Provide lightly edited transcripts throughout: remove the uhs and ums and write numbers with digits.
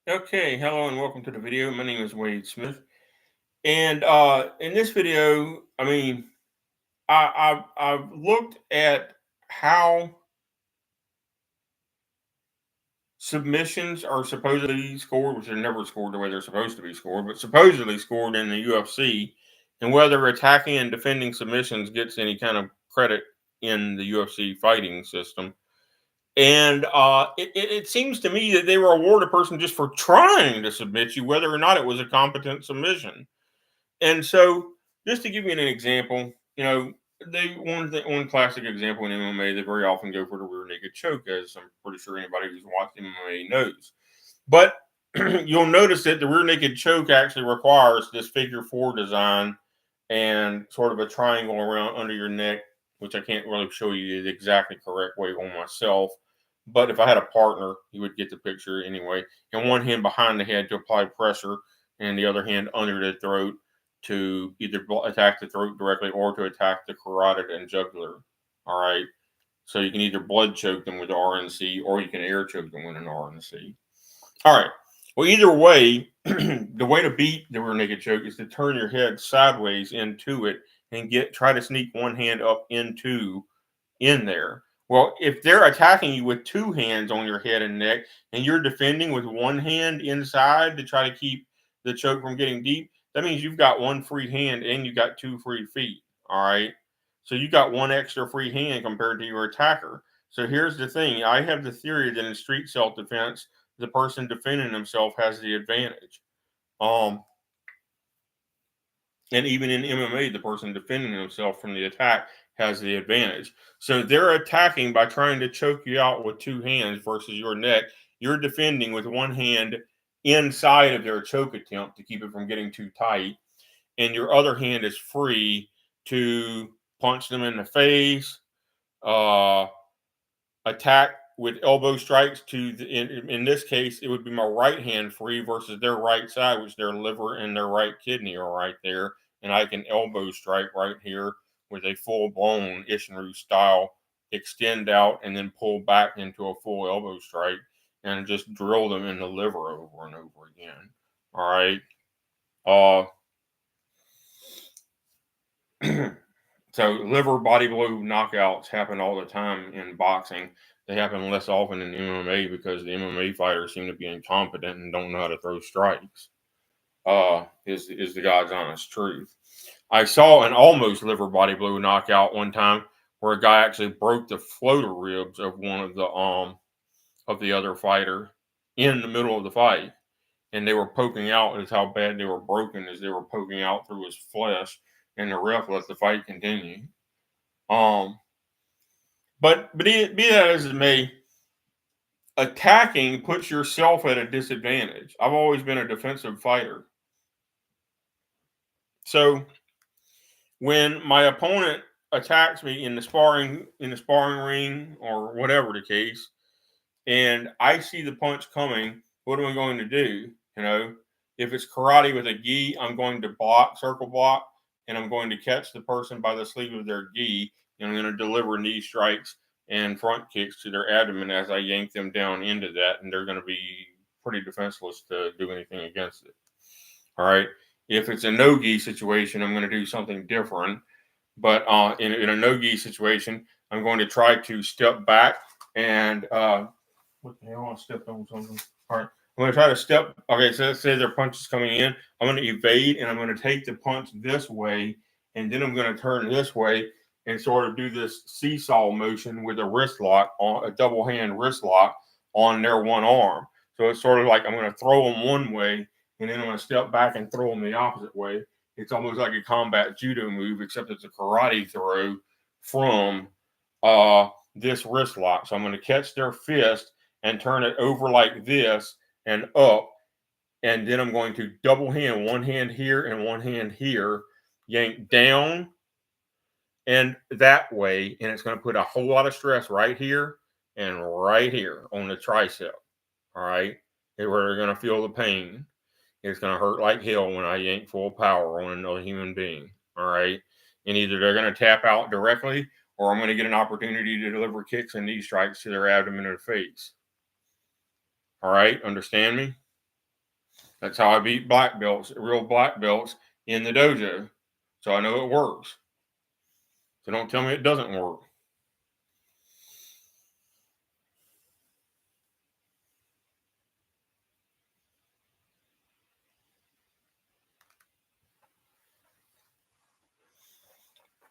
Okay, hello and welcome to the video. My name is Wade Smith, and in this video, I've looked at how submissions are supposedly scored, which are never scored the way they're supposed to be scored, but supposedly scored in the UFC, and whether attacking and defending submissions gets any kind of credit in the UFC fighting system. And it seems to me that they reward a person just for trying to submit you, whether or not it was a competent submission. And so, just to give you an example, one classic example in MMA, they very often go for the rear naked choke, as I'm pretty sure anybody who's watched MMA knows. But you'll notice that the rear naked choke actually requires this figure four design and sort of a triangle around under your neck, which I can't really show you the exactly correct way on myself. But if I had a partner, he would get the picture anyway. And one hand behind the head to apply pressure, and the other hand under the throat to either attack the throat directly or to attack the carotid and jugular. All right. So you can either blood choke them with the RNC or you can air choke them with an RNC. All right. Well, either way, the way to beat the rear naked choke is to turn your head sideways into it and try to sneak one hand up in there. Well, if they're attacking you with two hands on your head and neck, and you're defending with one hand inside to try to keep the choke from getting deep, that means you've got one free hand and you got two free feet. All right. So you got one extra free hand compared to your attacker. So here's the thing. I have the theory that in street self defense, the person defending himself has the advantage. Um, and even in MMA, the person defending himself from the attack has the advantage. So they're attacking by trying to choke you out with two hands versus your neck. You're defending with one hand inside of their choke attempt to keep it from getting too tight, and your other hand is free to punch them in the face, uh, attack with elbow strikes in this case it would be my right hand free versus their right side, which their liver and their right kidney are right there, and I can elbow strike right here with a full blown Ishinru style extend out and then pull back into a full elbow strike and just drill them in the liver over and over again. All right. uh So liver body blow knockouts happen all the time in boxing. They happen less often in MMA because the MMA fighters seem to be incompetent and don't know how to throw strikes. Is the God's honest truth. I saw an almost liver body blow knockout one time where a guy actually broke the floater ribs of one of the other fighter in the middle of the fight, and they were poking out as how bad they were broken as they were poking out through his flesh, and the ref let the fight continue. Um, but be that as it may, attacking puts yourself at a disadvantage. I've always been a defensive fighter. So when my opponent attacks me in the sparring ring or whatever the case, and I see the punch coming, what am I going to do? You know, if it's karate with a gi, I'm going to circle block, and I'm going to catch the person by the sleeve of their gi, and I'm going to deliver knee strikes and front kicks to their abdomen as I yank them down into that, and they're going to be pretty defenseless to do anything against it. All right. If it's a no gi situation, I'm going to do something different. But in a no gi situation, I'm going to try to step back and what the hell? I stepped on something. All right. I'm going to try to step. Okay, so let's say their punch is coming in. I'm going to evade and I'm going to take the punch this way. And then I'm going to turn this way and sort of do this seesaw motion with a wrist lock, on a double hand wrist lock on their one arm. So it's sort of like I'm going to throw them one way and then I'm going to step back and throw them the opposite way. It's almost like a combat judo move, except it's a karate throw from this wrist lock. So I'm going to catch their fist and turn it over like this and up. And then I'm going to double hand, one hand here and one hand here, yank down and that way. And it's going to put a whole lot of stress right here and right here on the tricep. All right. Where they're going to feel the pain. It's going to hurt like hell when I yank full power on another human being. All right. And either they're going to tap out directly or I'm going to get an opportunity to deliver kicks and knee strikes to their abdomen or face. All right. Understand me? That's how I beat black belts, real black belts in the dojo. So I know it works. So don't tell me it doesn't work.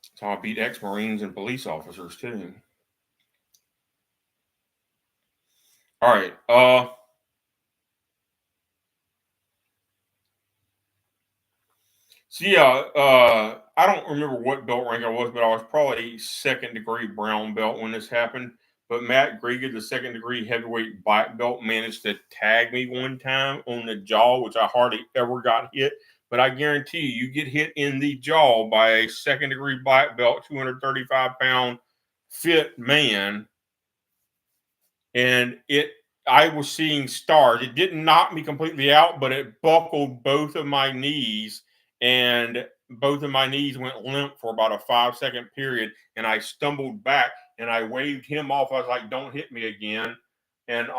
That's how I beat ex-Marines and police officers too. All right. So yeah, I don't remember what belt rank I was, but I was probably second degree brown belt when this happened. But Matt Grieger, the second degree heavyweight black belt, managed to tag me one time on the jaw, which I hardly ever got hit. But I guarantee you, you get hit in the jaw by a second degree black belt, 235-pound fit man, and I was seeing stars. It didn't knock me completely out, but it buckled both of my knees, and both of my knees went limp for about a 5-second period. And I stumbled back and I waved him off. I was like, "Don't hit me again." And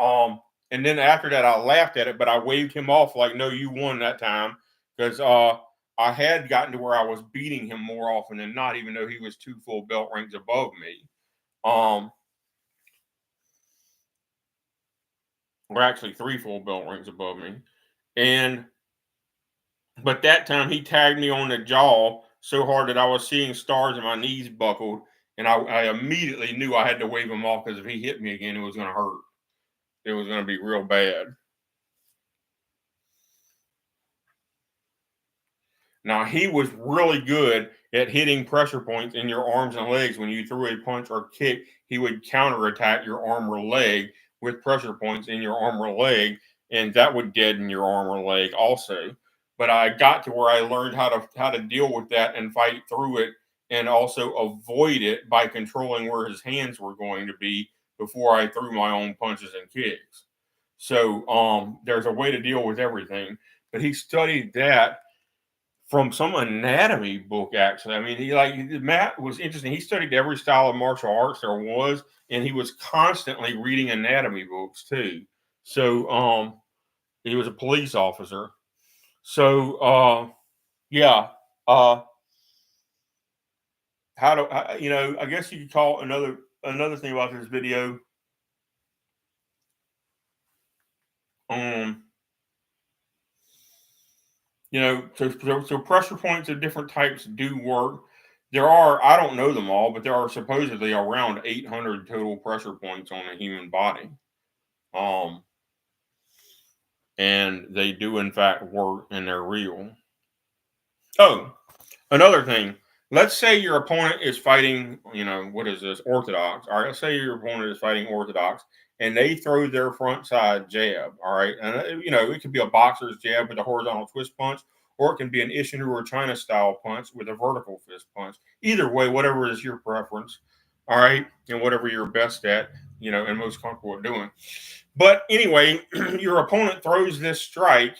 then after that, I laughed at it, but I waved him off like, "No, you won that time," because I had gotten to where I was beating him more often than not, even though he was 2 full belt ranks above me. Or actually 3 full belt ranks above me. And but that time he tagged me on the jaw so hard that I was seeing stars and my knees buckled. And I immediately knew I had to wave him off because if he hit me again, it was going to hurt. It was going to be real bad. Now, he was really good at hitting pressure points in your arms and legs. When you threw a punch or kick, he would counterattack your arm or leg with pressure points in your arm or leg, and that would deaden your arm or leg also. But I got to where I learned how to deal with that and fight through it, and also avoid it by controlling where his hands were going to be before I threw my own punches and kicks. So there's a way to deal with everything. But he studied that from some anatomy book, actually. I mean, Matt was interesting. He studied every style of martial arts there was, and he was constantly reading anatomy books too. So he was a police officer. So yeah. Uh I guess you could call another thing about this video. Um so pressure points of different types do work. There are, I don't know them all, but there are supposedly around 800 total pressure points on a human body. Um, and they do in fact work and they're real. Oh, another thing. Let's say your opponent is fighting, what is this? Orthodox. All right, let's say your opponent is fighting Orthodox and they throw their front side jab. All right. And, it could be a boxer's jab with a horizontal twist punch, or it can be an Isshinryu or China style punch with a vertical fist punch. Either way, whatever is your preference. All right. And whatever you're best at, and most comfortable at doing. But anyway, your opponent throws this strike.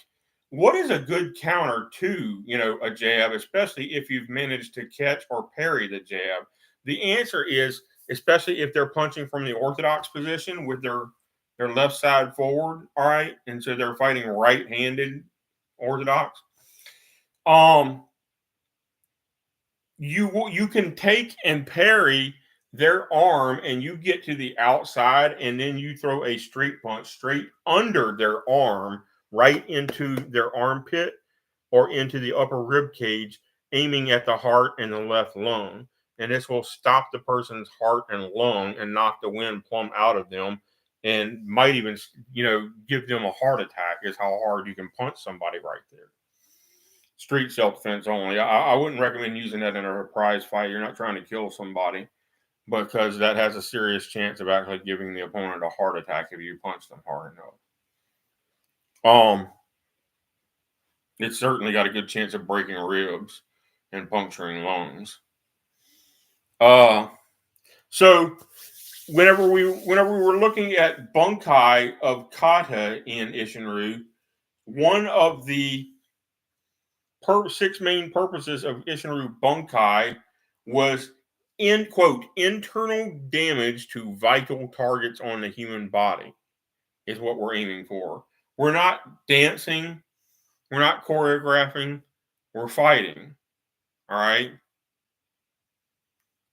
What is a good counter to, a jab, especially if you've managed to catch or parry the jab? The answer is, especially if they're punching from the orthodox position with their left side forward, all right, and so they're fighting right-handed orthodox. You can take and parry their arm, and you get to the outside, and then you throw a straight punch straight under their arm, right into their armpit or into the upper rib cage, aiming at the heart and the left lung. And this will stop the person's heart and lung and knock the wind plumb out of them, and might even, give them a heart attack, is how hard you can punch somebody right there. Street self defense only. I wouldn't recommend using that in a prize fight. You're not trying to kill somebody, because that has a serious chance of actually giving the opponent a heart attack if you punch them hard enough. It's certainly got a good chance of breaking ribs and puncturing lungs. So whenever we were looking at bunkai of kata in Isshinryu, one of the 6 main purposes of Isshinryu bunkai was, in quote, internal damage to vital targets on the human body is what we're aiming for. We're not dancing We're not choreographing. We're fighting. All right.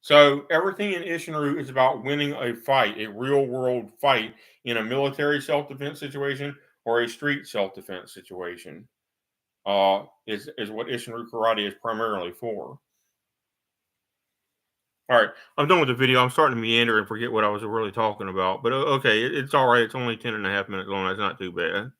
So everything in Isshinryu is about winning a fight, a real world fight in a military self defense situation or a street self defense situation. Is what Isshinryu karate is primarily for. All right, I'm done with the video. I'm starting to meander and forget what I was really talking about. But okay, it's all right. It's only 10 and a half minutes long. That's not too bad.